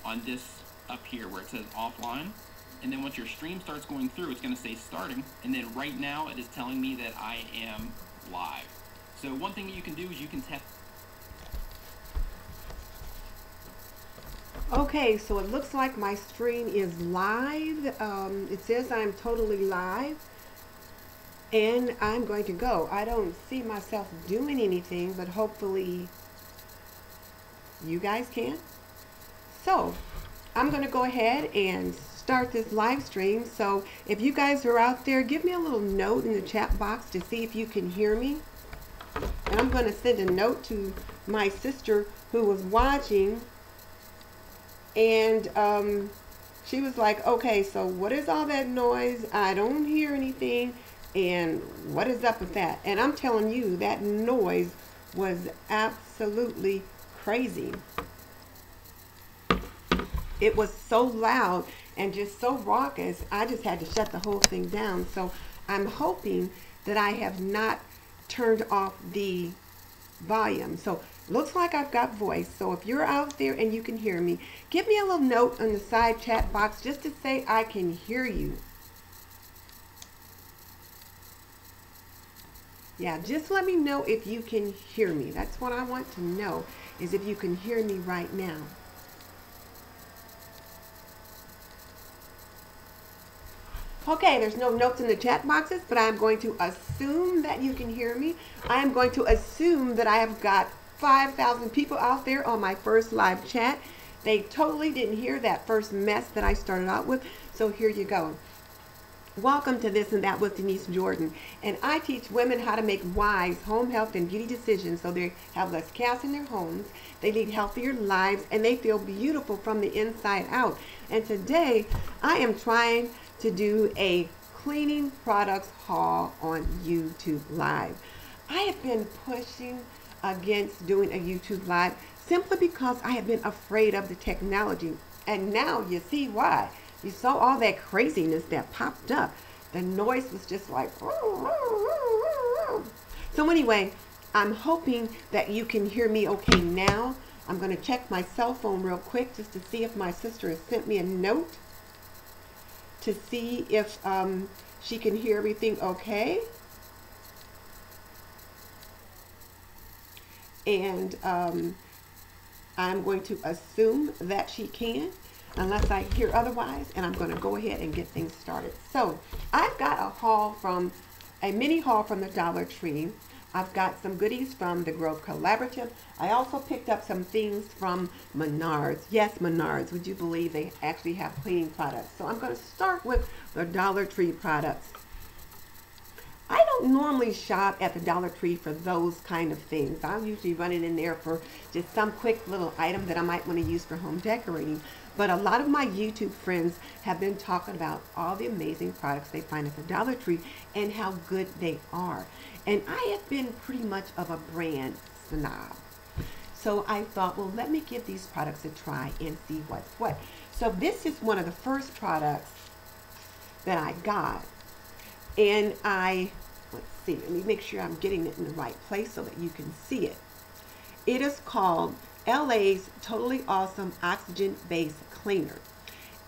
on this up here where it says offline. And then once your stream starts going through, it's going to say starting. And then right now it is telling me that I am live. So one thing that you can do is you can tap. Okay, so it looks like my stream is live. It says I'm totally live. And I'm going to go. I don't see myself doing anything, but hopefully you guys can. So I'm going to go ahead and start this live stream. So if you guys are out there, give me a little note in the chat box to see if you can hear me. And I'm going to send a note to my sister who was watching. And she was like, okay, so what is all that noise? I don't hear anything. And what is up with that? And I'm telling you, that noise was absolutely crazy. It was so loud and just so raucous, I just had to shut the whole thing down. So I'm hoping that I have not turned off the volume. So looks like I've got voice. So if you're out there and you can hear me, give me a little note on the side chat box just to say I can hear you. Yeah, just let me know if you can hear me. That's what I want to know, is if you can hear me right now. Okay, there's no notes in the chat boxes, but I'm going to assume that you can hear me. I am going to assume that I have got 5,000 people out there on my first live chat. They totally didn't hear that first mess that I started out with, so here you go. Welcome to This and That with Denise Jordan, and I teach women how to make wise home health and beauty decisions so they have less chaos in their homes, they lead healthier lives, and they feel beautiful from the inside out. And today I am trying to do a cleaning products haul on YouTube Live. I have been pushing against doing a YouTube Live simply because I have been afraid of the technology, and now you see why. You saw all that craziness that popped up. The noise was just like... So anyway, I'm hoping that you can hear me okay now. I'm going to check my cell phone real quick just to see if my sister has sent me a note to see if she can hear everything okay. And I'm going to assume that she can, unless I hear otherwise, and I'm going to go ahead and get things started. So I've got a mini haul from the Dollar Tree. I've got some goodies from the Grove Collaborative. I also picked up some things from Menards. Yes, Menards. Would you believe they actually have cleaning products? So I'm going to start with the Dollar Tree products. I don't normally shop at the Dollar Tree for those kind of things. I'll usually run it in there for just some quick little item that I might want to use for home decorating. But a lot of my YouTube friends have been talking about all the amazing products they find at the Dollar Tree and how good they are. And I have been pretty much of a brand snob. So I thought, well, let me give these products a try and see what's what. So this is one of the first products that I got. And let's see, let me make sure I'm getting it in the right place so that you can see it. It is called LA's Totally Awesome Oxygen Base Cleaner.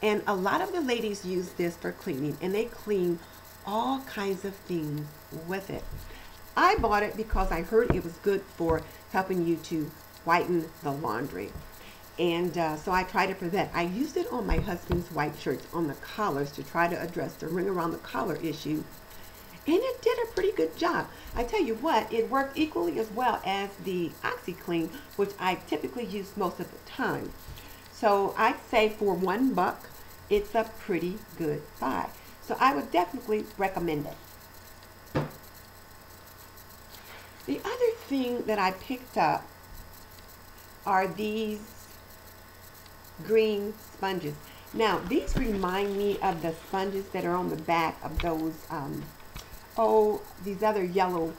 And a lot of the ladies use this for cleaning, and they clean all kinds of things with it. I bought it because I heard it was good for helping you to whiten the laundry. And so I tried it for that. I used it on my husband's white shirts on the collars to try to address the ring around the collar issue. And it did a pretty good job. I tell you what, it worked equally as well as the Oxy Clean, which I typically use most of the time. So I'd say for $1, it's a pretty good buy. So I would definitely recommend it. The other thing that I picked up are these green sponges. Now, these remind me of the sponges that are on the back of those, these other yellow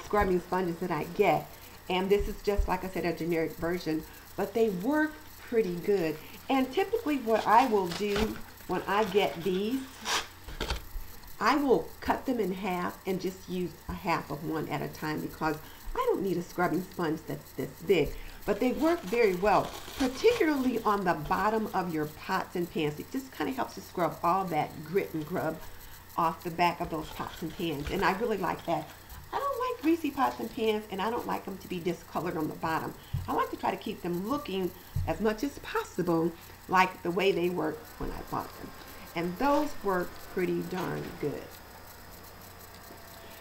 scrubbing sponges that I get. And this is just, like I said, a generic version, but they work pretty good. And typically what I will do when I get these, I will cut them in half and just use a half of one at a time because I don't need a scrubbing sponge that's this big. but they work very well, particularly on the bottom of your pots and pans. It just kind of helps to scrub all that grit and grub off the back of those pots and pans, and I really like that. I don't like greasy pots and pans, and I don't like them to be discolored on the bottom. I like to try to keep them looking as much as possible like the way they worked when I bought them. And those work pretty darn good.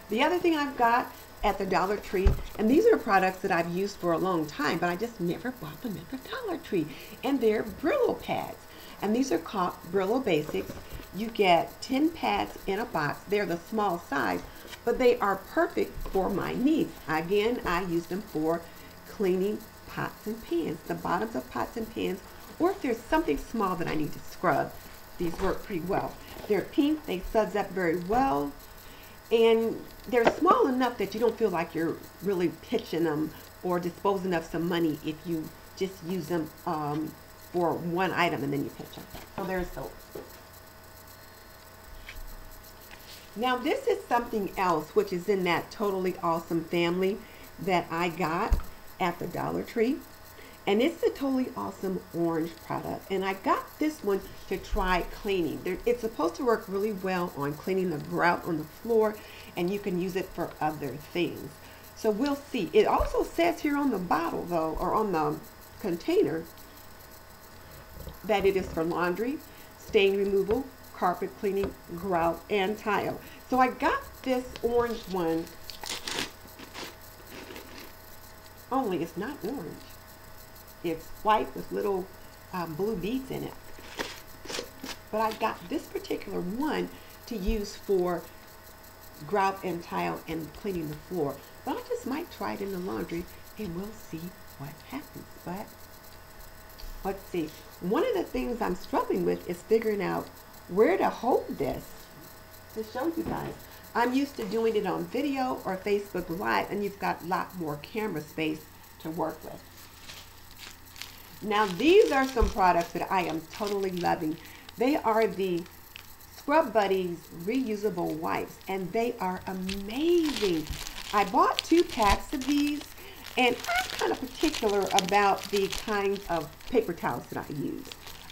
The other thing I've got at the Dollar Tree, and these are products that I've used for a long time, but I just never bought them at the Dollar Tree, and they're Brillo pads. And these are called Brillo Basics. You get 10 pads in a box. They're the small size, but they are perfect for my needs. Again, I use them for cleaning pots and pans, the bottoms of pots and pans, or if there's something small that I need to scrub, these work pretty well. They're pink, they suds up very well, and they're small enough that you don't feel like you're really pitching them or disposing of some money if you just use them for one item and then you pitch them. So there's those. Now this is something else which is in that Totally Awesome family that I got at the Dollar Tree, and it's the Totally Awesome orange product, and I got this one to try cleaning. It's supposed to work really well on cleaning the grout on the floor, and you can use it for other things. So we'll see. It also says here on the bottle though, or on the container, that it is for laundry, stain removal, carpet cleaning, grout, and tile. So I got this orange one, only it's not orange. It's white with little blue beads in it. But I got this particular one to use for grout and tile and cleaning the floor. But I just might try it in the laundry and we'll see what happens. But let's see. One of the things I'm struggling with is figuring out where to hold this to show you guys. I'm used to doing it on video or Facebook Live, and you've got a lot more camera space to work with. Now these are some products that I am totally loving. They are the Scrub Buddies Reusable Wipes, and they are amazing. I bought 2 packs of these, and I'm kind of particular about the kinds of paper towels that I use.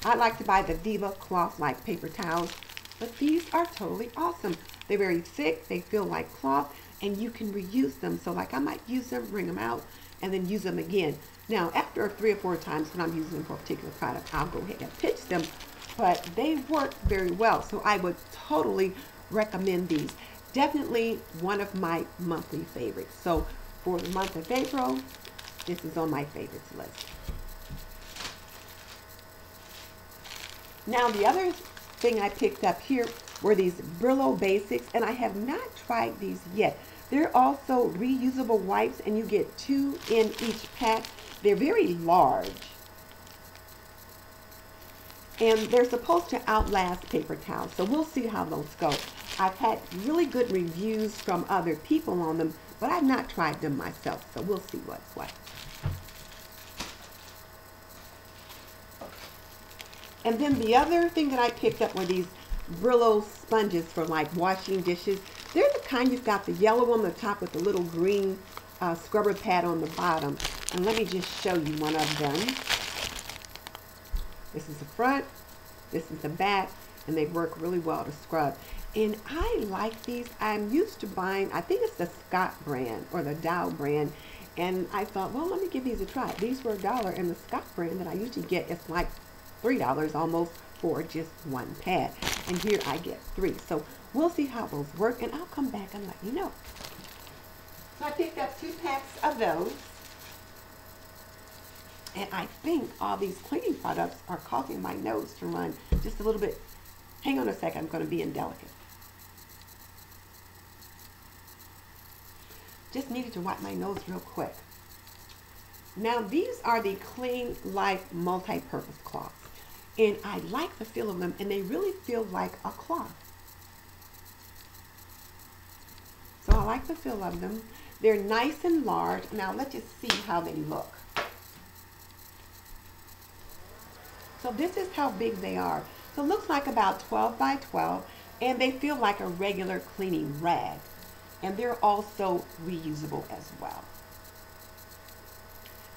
I like to buy the Viva cloth-like paper towels, but these are totally awesome. They're very thick, they feel like cloth, and you can reuse them. So like I might use them, wring them out, and then use them again. Now, after 3 or 4 times when I'm using them for a particular product, I'll go ahead and pitch them, but they work very well. So I would totally recommend these. Definitely one of my monthly favorites. So for the month of April, this is on my favorites list. Now the other thing I picked up here were these Brillo Basics, and I have not tried these yet. They're also reusable wipes, and you get 2 in each pack. They're very large, and they're supposed to outlast paper towels, so we'll see how those go. I've had really good reviews from other people on them, but I've not tried them myself, so we'll see what's what. And then the other thing that I picked up were these Brillo sponges for like washing dishes. They're the kind you've got the yellow on the top with the little green scrubber pad on the bottom. And let me just show you one of them. This is the front, this is the back, and they work really well to scrub. And I like these. I'm used to buying, I think it's the Scott brand or the Dow brand. And I thought, well, let me give these a try. These were $1, and the Scott brand that I usually get is like $3 almost for just 1 pad. And here I get 3. So we'll see how those work, and I'll come back and let you know. So I picked up 2 packs of those. And I think all these cleaning products are causing my nose to run just a little bit. Hang on a second, I'm going to be indelicate. Just needed to wipe my nose real quick. Now these are the Clean Life multi-purpose cloths. And I like the feel of them, and they really feel like a cloth. So I like the feel of them. They're nice and large. Now let's just see how they look. So this is how big they are. So it looks like about 12 by 12, and they feel like a regular cleaning rag. And they're also reusable as well.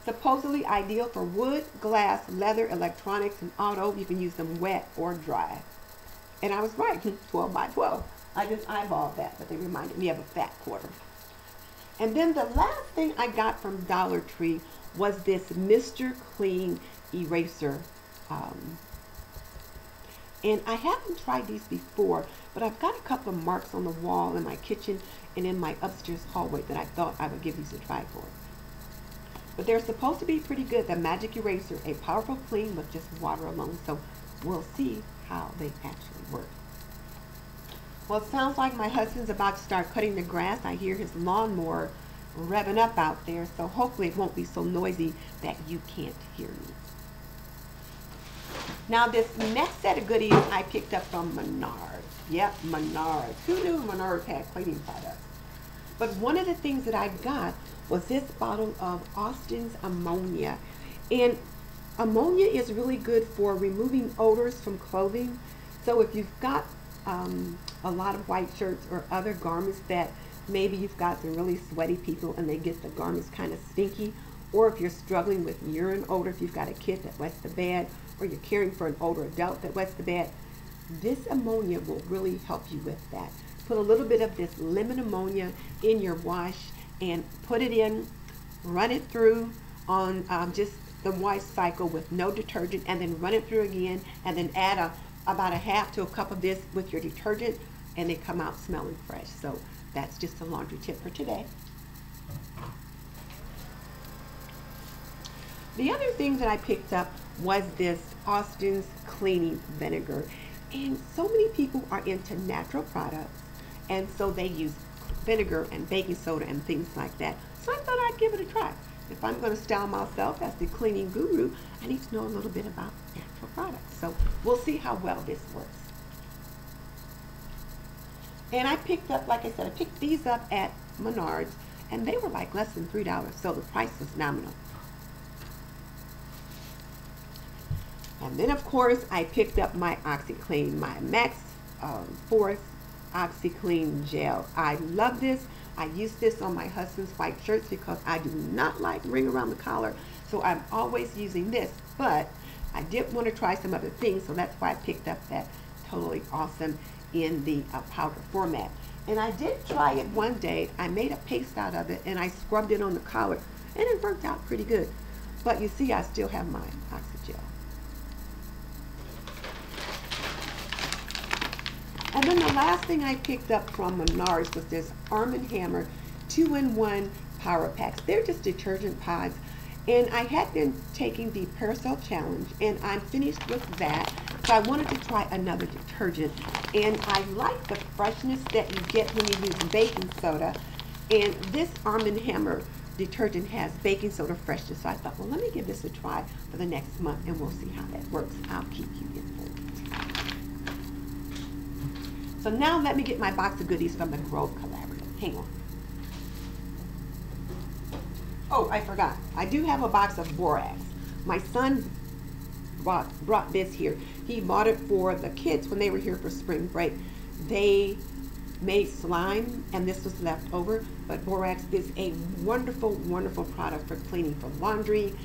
Supposedly ideal for wood, glass, leather, electronics, and auto. You can use them wet or dry. And I was right, 12 by 12. I just eyeballed that, but they reminded me of a fat quarter. And then the last thing I got from Dollar Tree was this Mr. Clean eraser. And I haven't tried these before, but I've got a couple of marks on the wall in my kitchen and in my upstairs hallway that I thought I would give these a try for. But they're supposed to be pretty good. The Magic Eraser, a powerful clean with just water alone. So we'll see how they actually work. Well, it sounds like my husband's about to start cutting the grass. I hear his lawnmower revving up out there. So hopefully it won't be so noisy that you can't hear me. Now this next set of goodies I picked up from Menards. Yep, Menards. Who knew Menards had cleaning products? But one of the things that I got was this bottle of Austin's ammonia. And ammonia is really good for removing odors from clothing. So if you've got a lot of white shirts or other garments that maybe you've got some really sweaty people and they get the garments kind of stinky, or if you're struggling with urine odor, if you've got a kid that wets the bed, or you're caring for an older adult that wets the bed, this ammonia will really help you with that. Put a little bit of this lemon ammonia in your wash and put it in, run it through on just the wash cycle with no detergent, and then run it through again, and then add about a half to a cup of this with your detergent, and they come out smelling fresh. So that's just a laundry tip for today. The other thing that I picked up was this Austin's cleaning vinegar. And so many people are into natural products, and so they use vinegar and baking soda and things like that. So I thought I'd give it a try. If I'm going to style myself as the cleaning guru, I need to know a little bit about natural products. So we'll see how well this works. And I picked up, like I said, I picked these up at Menards, and they were like less than $3, so the price was nominal. And then, of course, I picked up my Oxy Clean, my Max Force Oxy Clean Gel. I love this. I use this on my husband's white shirts because I do not like ring around the collar. So I'm always using this. But I did want to try some other things, so that's why I picked up that Totally Awesome in the powder format. And I did try it one day. I made a paste out of it, and I scrubbed it on the collar, and it worked out pretty good. But you see, I still have my Oxy Gel. And then the last thing I picked up from Menards was this Arm & Hammer 2-in-1 Power Packs. They're just detergent pods. And I had been taking the Parasol Challenge, and I'm finished with that. So I wanted to try another detergent. And I like the freshness that you get when you use baking soda. And this Arm & Hammer detergent has baking soda freshness. So I thought, well, let me give this a try for the next month, and we'll see how that works. I'll keep you informed. So now let me get my box of goodies from the Grove Collaborative. Hang on. Oh, I forgot. I do have a box of borax. My son brought this here. He bought it for the kids when they were here for spring break. They made slime, and this was left over. But borax is a wonderful, wonderful product for cleaning, for laundry,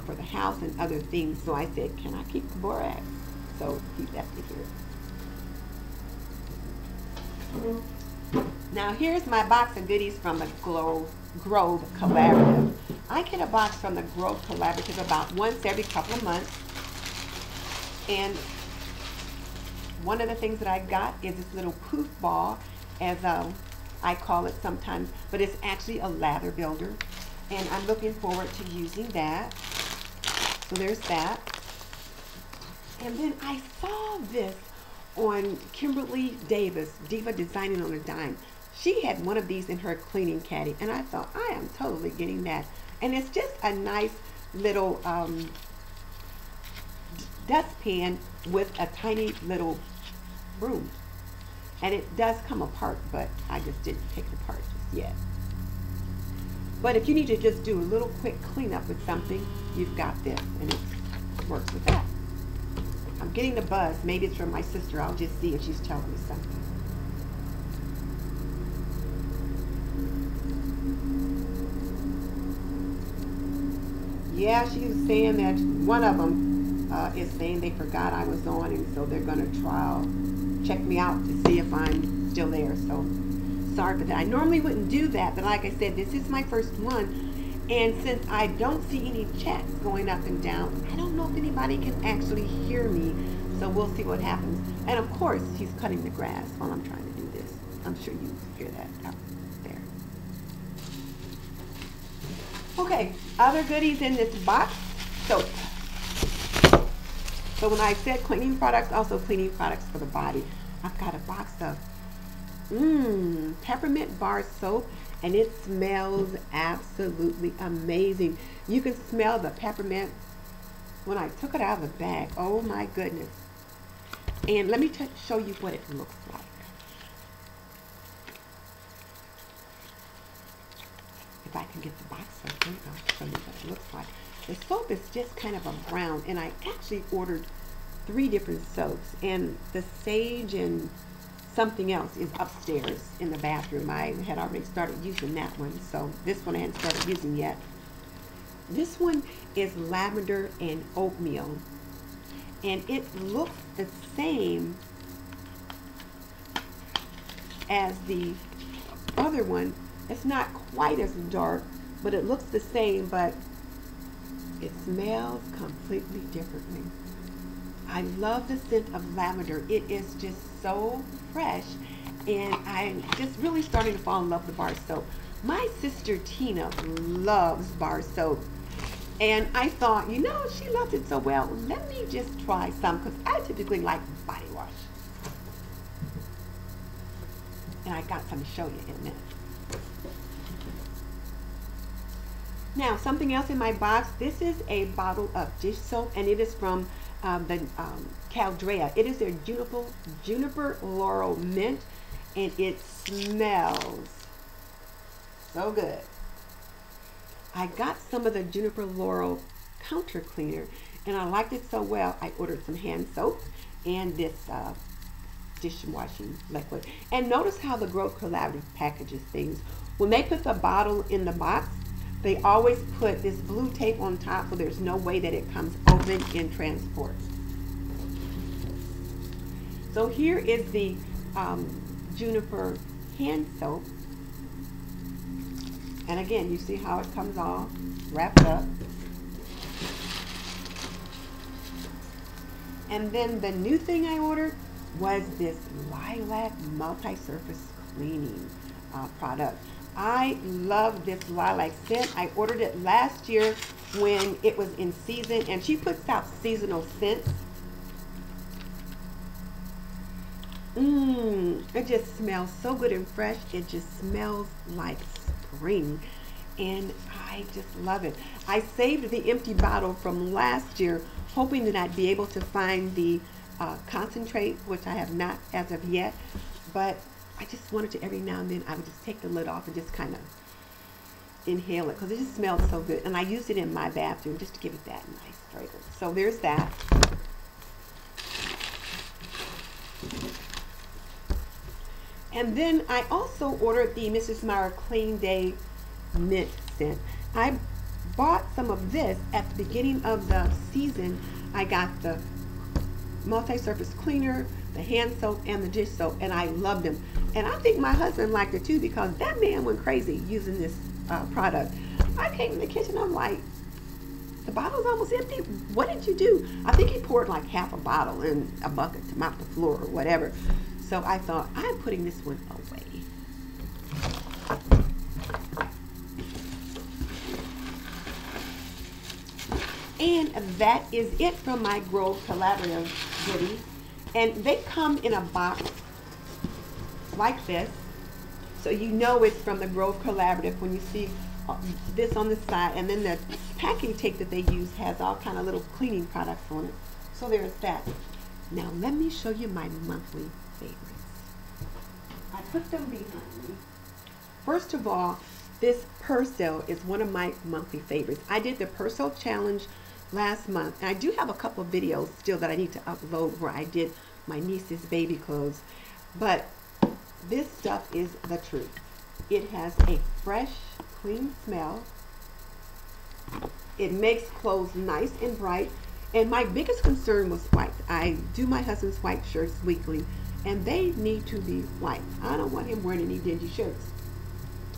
for the house, and other things. So I said, can I keep the borax? So he left it here. Now here's my box of goodies from the Grove Collaborative. I get a box from the Grove Collaborative about once every couple of months. And one of the things that I got is this little poof ball, as I call it sometimes, but it's actually a lather builder. And I'm looking forward to using that. So there's that. And then I saw this on Kimberly Davis, Diva Designing on a Dime. She had one of these in her cleaning caddy, and I thought, I am totally getting that. And it's just a nice little dustpan with a tiny little broom. And it does come apart, but I just didn't take it apart just yet. But if you need to just do a little quick cleanup with something, you've got this, and it works with that. I'm getting the buzz. Maybe it's from my sister. I'll just see if she's telling me something. Yeah, she was saying that one of them is saying they forgot I was on, and so they're going to check me out to see if I'm still there. So sorry for that. I normally wouldn't do that, but like I said, this is my first one. And since I don't see any chats going up and down, I don't know if anybody can actually hear me. So we'll see what happens. And of course, he's cutting the grass while I'm trying to do this. I'm sure you hear that out there. Okay, other goodies in this box. Soap. So when I said cleaning products, also cleaning products for the body. I've got a box of peppermint bar soap, and it smells absolutely amazing. You can smell the peppermint when I took it out of the bag. Oh my goodness. And let me show you what it looks like. If I can get the box open, I'll show you what it looks like. The soap is just kind of a brown, and I actually ordered 3 different soaps, and the sage and something else is upstairs in the bathroom. I had already started using that one, so this one I hadn't started using yet. This one is lavender and oatmeal, and it looks the same as the other one. It's not quite as dark, but it looks the same, but it smells completely differently. I love the scent of lavender. It is just so fresh, and I'm just really starting to fall in love with bar soap. My sister Tina loves bar soap, and I thought, you know, she loves it so well, let me just try some, because I typically like body wash. And I got some to show you in a minute. Now, something else in my box. This is a bottle of dish soap, and it is from the Caldrea. It is their juniper laurel mint, and it smells so good. I got some of the juniper laurel counter cleaner, and I liked it so well, I ordered some hand soap and this dishwashing liquid. And notice how the Grove Collaborative packages things. When they put the bottle in the box, they always put this blue tape on top, so there's no way that it comes open in transport. So here is the juniper hand soap. And again, you see how it comes all wrapped up. And then the new thing I ordered was this lilac multi-surface cleaning product. I love this lilac scent. I ordered it last year when it was in season, and she puts out seasonal scents. It just smells so good and fresh. It just smells like spring, and I just love it. I saved the empty bottle from last year, hoping that I'd be able to find the concentrate, which I have not as of yet, but I just wanted to, every now and then, I would just take the lid off and just kind of inhale it, because it just smells so good. And I used it in my bathroom just to give it that nice fragrance. So there's that. And then I also ordered the Mrs. Meyer Clean Day Mint Scent. I bought some of this at the beginning of the season. I got the multi-surface cleaner, the hand soap, and the dish soap, and I loved them. And I think my husband liked it too, because that man went crazy using this product. I came in the kitchen, I'm like, the bottle's almost empty. What did you do? I think he poured like half a bottle in a bucket to mop the floor or whatever. So I thought, I'm putting this one away. And that is it from my Grove Collaborative goodies. And they come in a box like this, so you know it's from the Grove Collaborative when you see this on the side. And then the packing tape that they use has all kind of little cleaning products on it. So there's that. Now let me show you my monthly favorites. I put them behind me. First of all, this Persil is one of my monthly favorites. I did the Persil challenge last month, and I do have a couple of videos still that I need to upload where I did my niece's baby clothes, but this stuff is the truth. It has a fresh, clean smell. It makes clothes nice and bright. And my biggest concern was wipes. I do my husband's white shirts weekly, and they need to be white. I don't want him wearing any dingy shirts.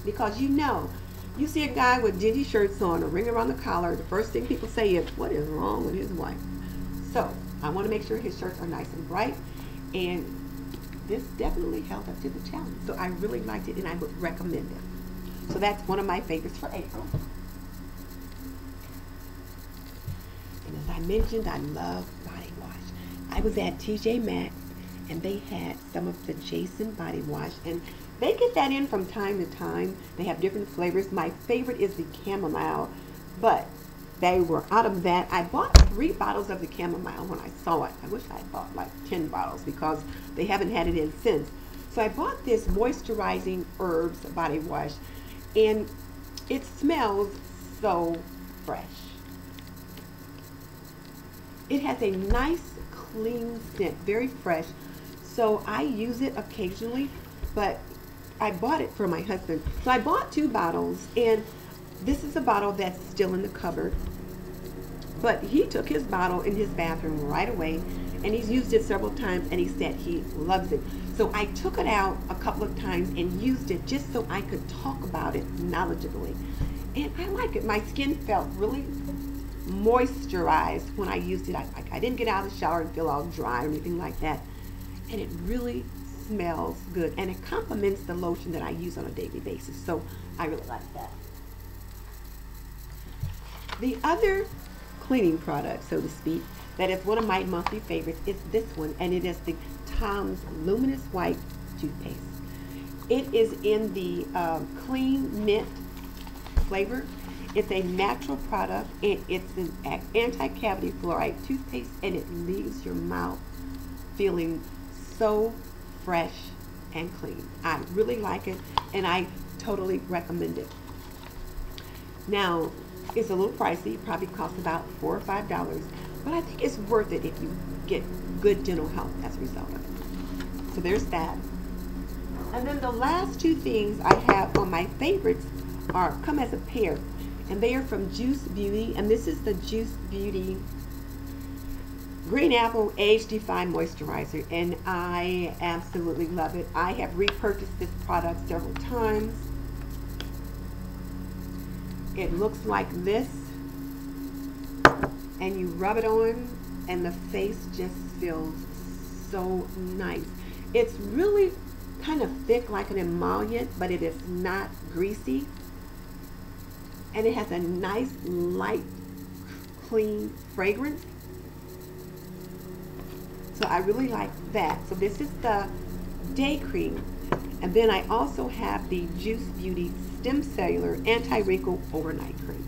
Because you see a guy with dingy shirts on, a ring around the collar, the first thing people say is, what is wrong with his wife? So I want to make sure his shirts are nice and bright, and this definitely held up to the challenge. So I really liked it, and I would recommend it. So that's one of my favorites for April. And as I mentioned, I love body wash. I was at TJ Maxx, and they had some of the Jason body wash, and they get that in from time to time. They have different flavors. My favorite is the chamomile, but they were out of that. I bought 3 bottles of the chamomile when I saw it. I wish I had bought like 10 bottles because they haven't had it in since. So I bought this moisturizing herbs body wash, and it smells so fresh. It has a nice, clean scent, very fresh. So I use it occasionally, but I bought it for my husband. So I bought 2 bottles, and this is a bottle that's still in the cupboard. But he took his bottle in his bathroom right away, and he's used it several times, and he said he loves it. So I took it out a couple of times and used it just so I could talk about it knowledgeably. And I like it. My skin felt really moisturized when I used it. I didn't get out of the shower and feel all dry or anything like that. And it really smells good, and it complements the lotion that I use on a daily basis. So I really like that. The other cleaning product, so to speak, that is one of my monthly favorites is this one, and it is the Tom's Luminous White toothpaste. It is in the clean mint flavor. It's a natural product, and it's an anti-cavity fluoride toothpaste, and it leaves your mouth feeling so fresh and clean. I really like it, and I totally recommend it. Now, it's a little pricey. It probably costs about $4 or $5, but I think it's worth it if you get good dental health as a result of it. So there's that. And then the last 2 things I have on my favorites come as a pair, and they are from Juice Beauty, and this is the Juice Beauty Green Apple Age Define Moisturizer, and I absolutely love it. I have repurchased this product several times. It looks like this, and you rub it on, and the face just feels so nice. It's really kind of thick like an emollient, but it is not greasy, and it has a nice, light, clean fragrance. So I really like that. So this is the day cream. And then I also have the Juice Beauty Stem Cellular Anti-Wrinkle Overnight Cream.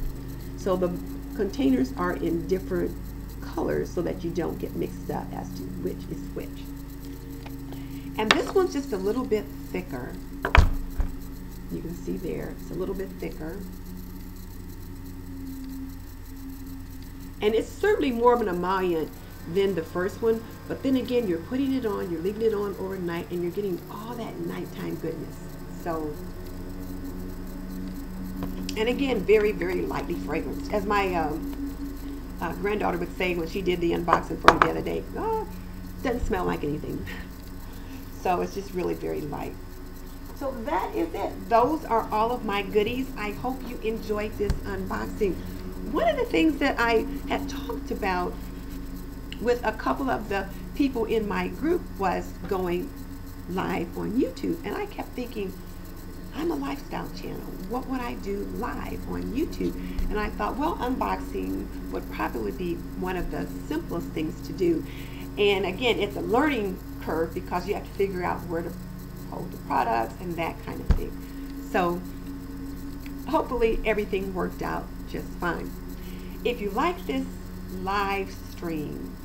So the containers are in different colors so that you don't get mixed up as to which is which. And this one's just a little bit thicker. You can see there, it's a little bit thicker. And it's certainly more of an emollient than the first one, but then again, you're putting it on, you're leaving it on overnight, and you're getting all that nighttime goodness. So, and again, very, very lightly fragranced. As my granddaughter would say when she did the unboxing for me the other day, oh, doesn't smell like anything. So it's just really very light. So that is it. Those are all of my goodies. I hope you enjoyed this unboxing. One of the things that I had talked about with a couple of the people in my group was going live on YouTube, and I kept thinking, I'm a lifestyle channel. What would I do live on YouTube? And I thought, well, unboxing would probably be one of the simplest things to do. And again, it's a learning curve because you have to figure out where to hold the products and that kind of thing. So hopefully everything worked out just fine. If you like this live stream,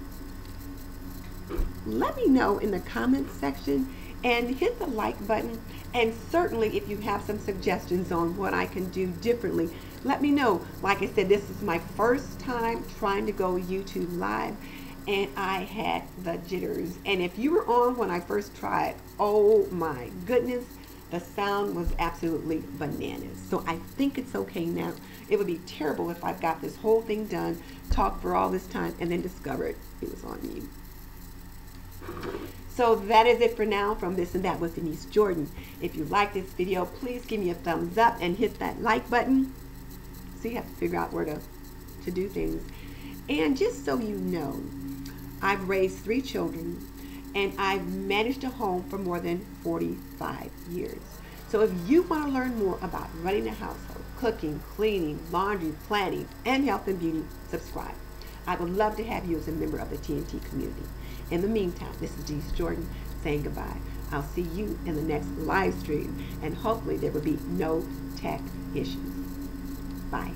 let me know in the comments section and hit the like button, and certainly if you have some suggestions on what I can do differently, let me know. Like I said, this is my first time trying to go YouTube live, and I had the jitters. And if you were on when I first tried, oh my goodness, The sound was absolutely bananas. So I think it's okay now. It would be terrible if I've got this whole thing done, talked for all this time, and then discovered it was on mute. So that is it for now from This and That with Denise Jordan. If you like this video, please give me a thumbs up and hit that like button. So you have to figure out where to do things. And just so you know, I've raised 3 children and I've managed a home for more than 45 years. So if you want to learn more about running a household, cooking, cleaning, laundry, planning, and health and beauty, subscribe. I would love to have you as a member of the TNT community. In the meantime, this is Denise Jordan saying goodbye. I'll see you in the next live stream, and hopefully there will be no tech issues. Bye.